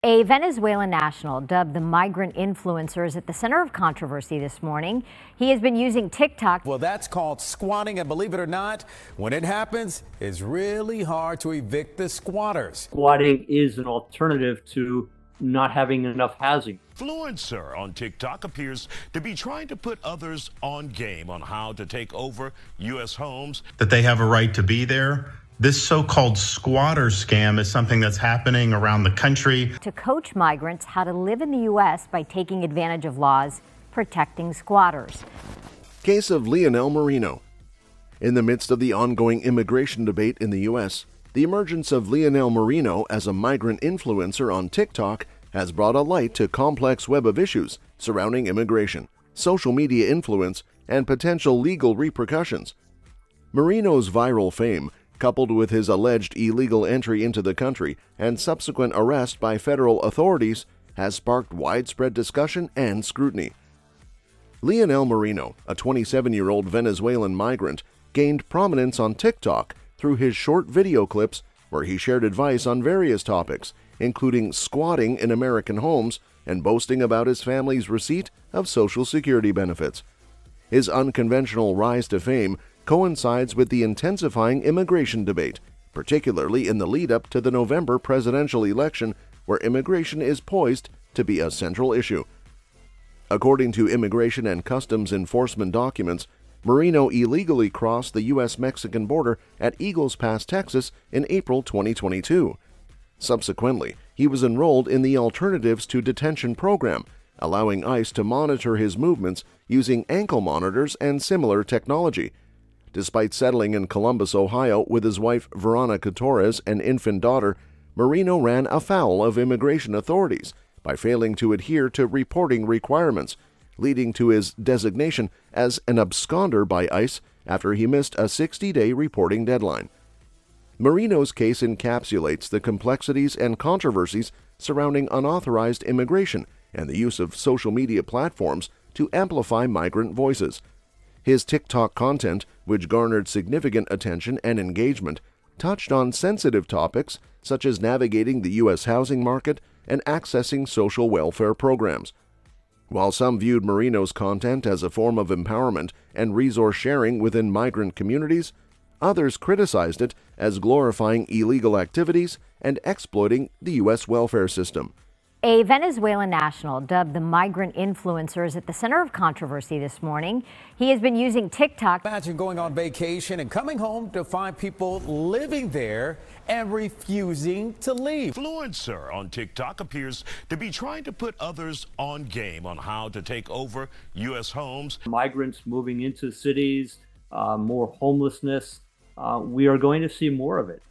A Venezuelan national dubbed the migrant influencer is at the center of controversy this morning. He has been using TikTok. Well, that's called squatting, and believe it or not, when it happens, it's really hard to evict the squatters. Squatting is an alternative to not having enough housing. Influencer on TikTok appears to be trying to put others on game on how to take over U.S. homes. That they have a right to be there. This so-called squatter scam is something that's happening around the country. To coach migrants how to live in the U.S. by taking advantage of laws protecting squatters. Case of Leonel Marino. In the midst of the ongoing immigration debate in the U.S., the emergence of Leonel Marino as a migrant influencer on TikTok has brought a light to complex web of issues surrounding immigration, social media influence, and potential legal repercussions. Marino's viral fame, coupled with his alleged illegal entry into the country and subsequent arrest by federal authorities, has sparked widespread discussion and scrutiny. Leonel Marino, a 27-year-old Venezuelan migrant, gained prominence on TikTok through his short video clips where he shared advice on various topics, including squatting in American homes and boasting about his family's receipt of Social Security benefits. His unconventional rise to fame coincides with the intensifying immigration debate, particularly in the lead-up to the November presidential election, where immigration is poised to be a central issue. According to Immigration and Customs Enforcement documents, Marino illegally crossed the U.S.-Mexican border at Eagles Pass, Texas in April 2022. Subsequently, he was enrolled in the Alternatives to Detention program, allowing ICE to monitor his movements using ankle monitors and similar technology. Despite settling in Columbus, Ohio with his wife Veronica Torres and infant daughter, Marino ran afoul of immigration authorities by failing to adhere to reporting requirements, leading to his designation as an absconder by ICE after he missed a 60-day reporting deadline. Marino's case encapsulates the complexities and controversies surrounding unauthorized immigration and the use of social media platforms to amplify migrant voices. His TikTok content, which garnered significant attention and engagement, touched on sensitive topics such as navigating the U.S. housing market and accessing social welfare programs. While some viewed Marino's content as a form of empowerment and resource sharing within migrant communities, others criticized it as glorifying illegal activities and exploiting the U.S. welfare system. A Venezuelan national dubbed the migrant influencer is at the center of controversy this morning. He has been using TikTok. Imagine going on vacation and coming home to find people living there and refusing to leave. Influencer on TikTok appears to be trying to put others on game on how to take over U.S. homes. Migrants moving into cities, more homelessness. We are going to see more of it.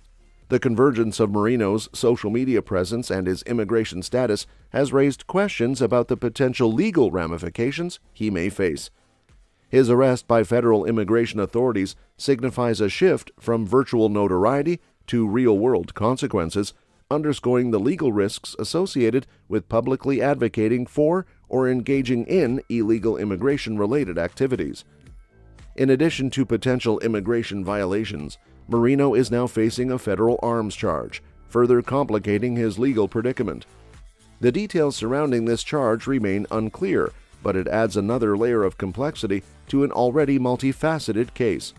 The convergence of Marino's social media presence and his immigration status has raised questions about the potential legal ramifications he may face. His arrest by federal immigration authorities signifies a shift from virtual notoriety to real-world consequences, underscoring the legal risks associated with publicly advocating for or engaging in illegal immigration-related activities. In addition to potential immigration violations, Marino is now facing a federal arms charge, further complicating his legal predicament. The details surrounding this charge remain unclear, but it adds another layer of complexity to an already multifaceted case.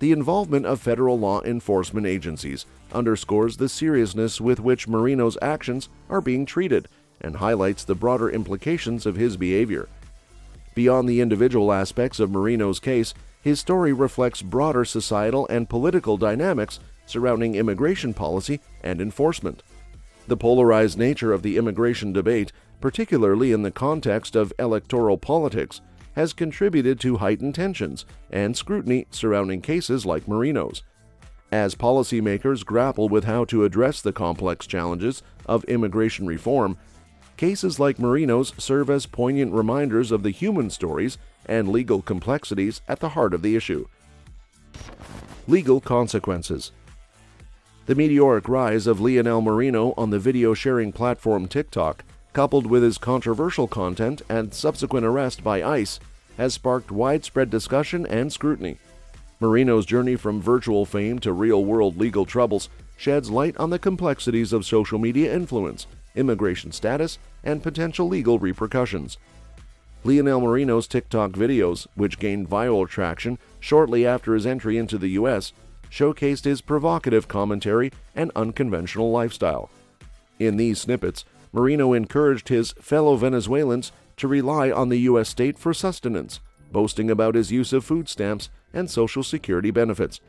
The involvement of federal law enforcement agencies underscores the seriousness with which Marino's actions are being treated and highlights the broader implications of his behavior. Beyond the individual aspects of Marino's case, his story reflects broader societal and political dynamics surrounding immigration policy and enforcement. The polarized nature of the immigration debate, particularly in the context of electoral politics, has contributed to heightened tensions and scrutiny surrounding cases like Marino's. As policymakers grapple with how to address the complex challenges of immigration reform, cases like Marino's serve as poignant reminders of the human stories and legal complexities at the heart of the issue. Legal consequences. The meteoric rise of Leonel Marino on the video-sharing platform TikTok, coupled with his controversial content and subsequent arrest by ICE, has sparked widespread discussion and scrutiny. Marino's journey from virtual fame to real-world legal troubles sheds light on the complexities of social media influence, immigration status, and potential legal repercussions. Leonel Marino's TikTok videos, which gained viral traction shortly after his entry into the U.S., showcased his provocative commentary and unconventional lifestyle. In these snippets, Marino encouraged his fellow Venezuelans to rely on the U.S. state for sustenance, boasting about his use of food stamps and Social Security benefits.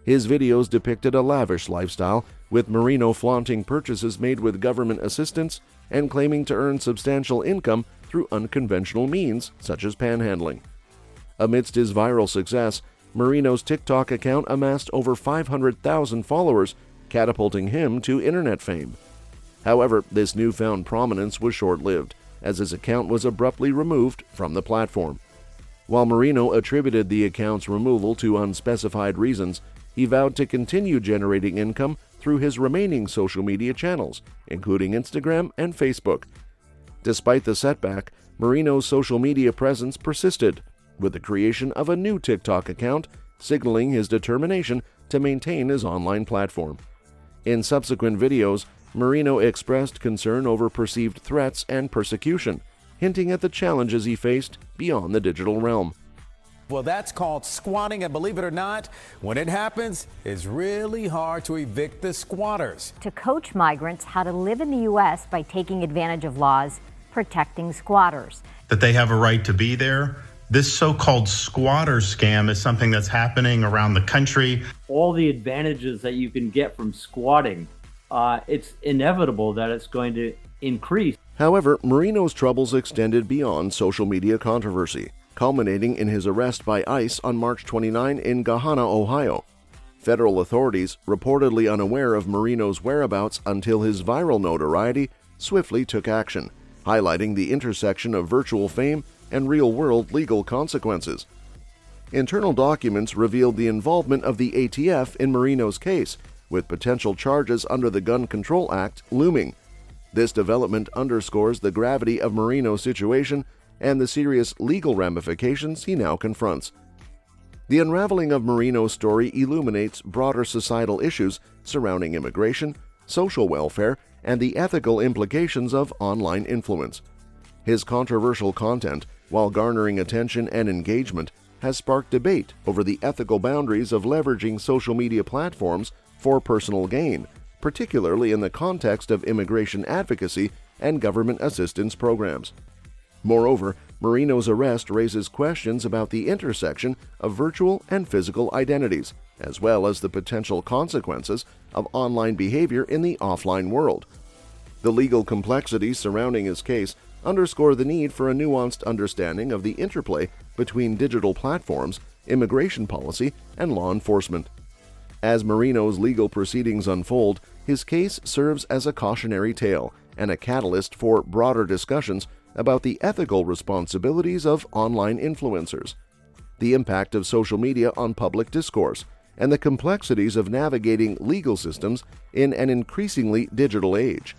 His videos depicted a lavish lifestyle, with Marino flaunting purchases made with government assistance and claiming to earn substantial income through unconventional means, such as panhandling. Amidst his viral success, Marino's TikTok account amassed over 500,000 followers, catapulting him to internet fame. However, this newfound prominence was short-lived, as his account was abruptly removed from the platform. While Marino attributed the account's removal to unspecified reasons, he vowed to continue generating income through his remaining social media channels, including Instagram and Facebook. Despite the setback, Marino's social media presence persisted, with the creation of a new TikTok account, signaling his determination to maintain his online platform. In subsequent videos, Marino expressed concern over perceived threats and persecution, hinting at the challenges he faced beyond the digital realm. Well, that's called squatting, and believe it or not, when it happens, it's really hard to evict the squatters. To coach migrants how to live in the U.S. by taking advantage of laws protecting squatters. That they have a right to be there. This so-called squatter scam is something that's happening around the country. All the advantages that you can get from squatting, it's inevitable that it's going to increase. However, Marino's troubles extended beyond social media controversy, culminating in his arrest by ICE on March 29 in Gahanna, Ohio. Federal authorities, reportedly unaware of Marino's whereabouts until his viral notoriety, swiftly took action, highlighting the intersection of virtual fame and real-world legal consequences. Internal documents revealed the involvement of the ATF in Marino's case, with potential charges under the Gun Control Act looming. This development underscores the gravity of Marino's situation and the serious legal ramifications he now confronts. The unraveling of Marino's story illuminates broader societal issues surrounding immigration, social welfare, and the ethical implications of online influence. His controversial content, while garnering attention and engagement, has sparked debate over the ethical boundaries of leveraging social media platforms for personal gain, particularly in the context of immigration advocacy and government assistance programs. Moreover, Marino's arrest raises questions about the intersection of virtual and physical identities, as well as the potential consequences of online behavior in the offline world. The legal complexities surrounding his case underscore the need for a nuanced understanding of the interplay between digital platforms, immigration policy, and law enforcement. As Marino's legal proceedings unfold, his case serves as a cautionary tale and a catalyst for broader discussions about the ethical responsibilities of online influencers, the impact of social media on public discourse, and the complexities of navigating legal systems in an increasingly digital age.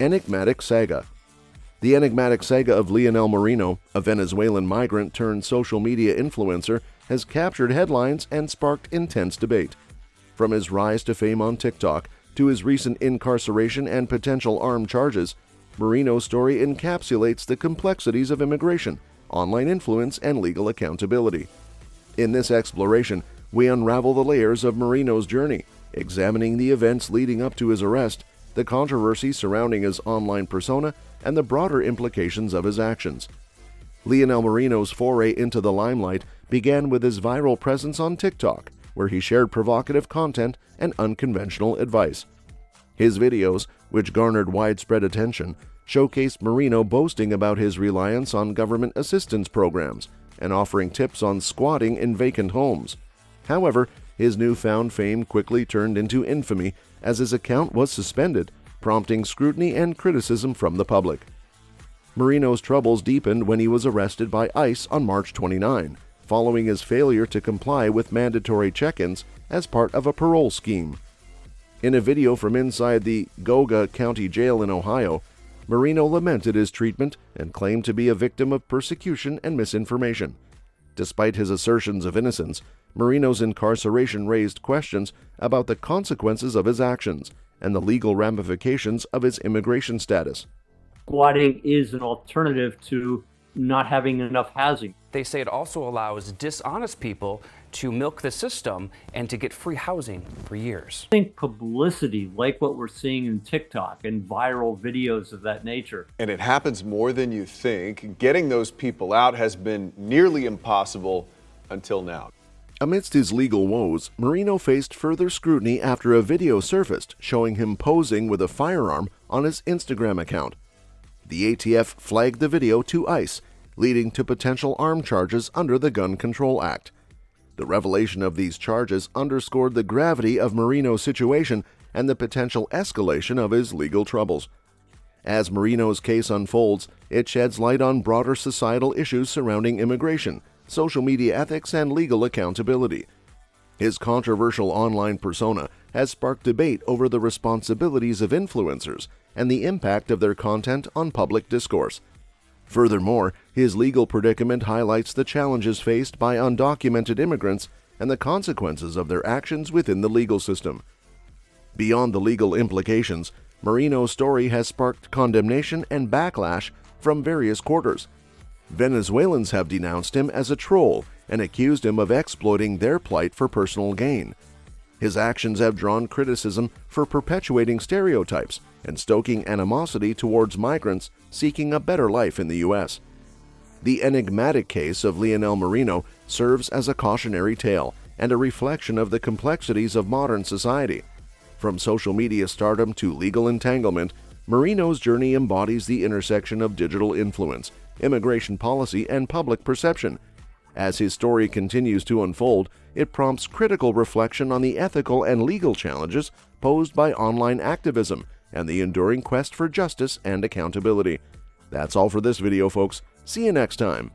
Enigmatic Saga. The enigmatic saga of Leonel Marino, a Venezuelan migrant turned social media influencer, has captured headlines and sparked intense debate. From his rise to fame on TikTok to his recent incarceration and potential armed charges, Marino's story encapsulates the complexities of immigration, online influence, and legal accountability. In this exploration, we unravel the layers of Marino's journey, examining the events leading up to his arrest, the controversy surrounding his online persona, and the broader implications of his actions. Leonel Marino's foray into the limelight began with his viral presence on TikTok, where he shared provocative content and unconventional advice. His videos, which garnered widespread attention, showcased Marino boasting about his reliance on government assistance programs and offering tips on squatting in vacant homes. However, his newfound fame quickly turned into infamy as his account was suspended, prompting scrutiny and criticism from the public. Marino's troubles deepened when he was arrested by ICE on March 29, following his failure to comply with mandatory check-ins as part of a parole scheme. In a video from inside the Goga County Jail in Ohio, Marino lamented his treatment and claimed to be a victim of persecution and misinformation. Despite his assertions of innocence, Marino's incarceration raised questions about the consequences of his actions and the legal ramifications of his immigration status. Squatting is an alternative to not having enough housing. They say it also allows dishonest people to milk the system and to get free housing for years. I think publicity, like what we're seeing in TikTok and viral videos of that nature. And it happens more than you think. Getting those people out has been nearly impossible until now. Amidst his legal woes, Marino faced further scrutiny after a video surfaced showing him posing with a firearm on his Instagram account. The ATF flagged the video to ICE, leading to potential arm charges under the Gun Control Act. The revelation of these charges underscored the gravity of Marino's situation and the potential escalation of his legal troubles. As Marino's case unfolds, it sheds light on broader societal issues surrounding immigration, social media ethics, and legal accountability. His controversial online persona has sparked debate over the responsibilities of influencers and the impact of their content on public discourse. Furthermore, his legal predicament highlights the challenges faced by undocumented immigrants and the consequences of their actions within the legal system. Beyond the legal implications, Marino's story has sparked condemnation and backlash from various quarters. Venezuelans have denounced him as a troll and accused him of exploiting their plight for personal gain. His actions have drawn criticism for perpetuating stereotypes and stoking animosity towards migrants seeking a better life in the U.S. The enigmatic case of Lionel Marino serves as a cautionary tale and a reflection of the complexities of modern society. From social media stardom to legal entanglement, Marino's journey embodies the intersection of digital influence, immigration policy, and public perception. As his story continues to unfold, it prompts critical reflection on the ethical and legal challenges posed by online activism and the enduring quest for justice and accountability. That's all for this video, folks. See you next time.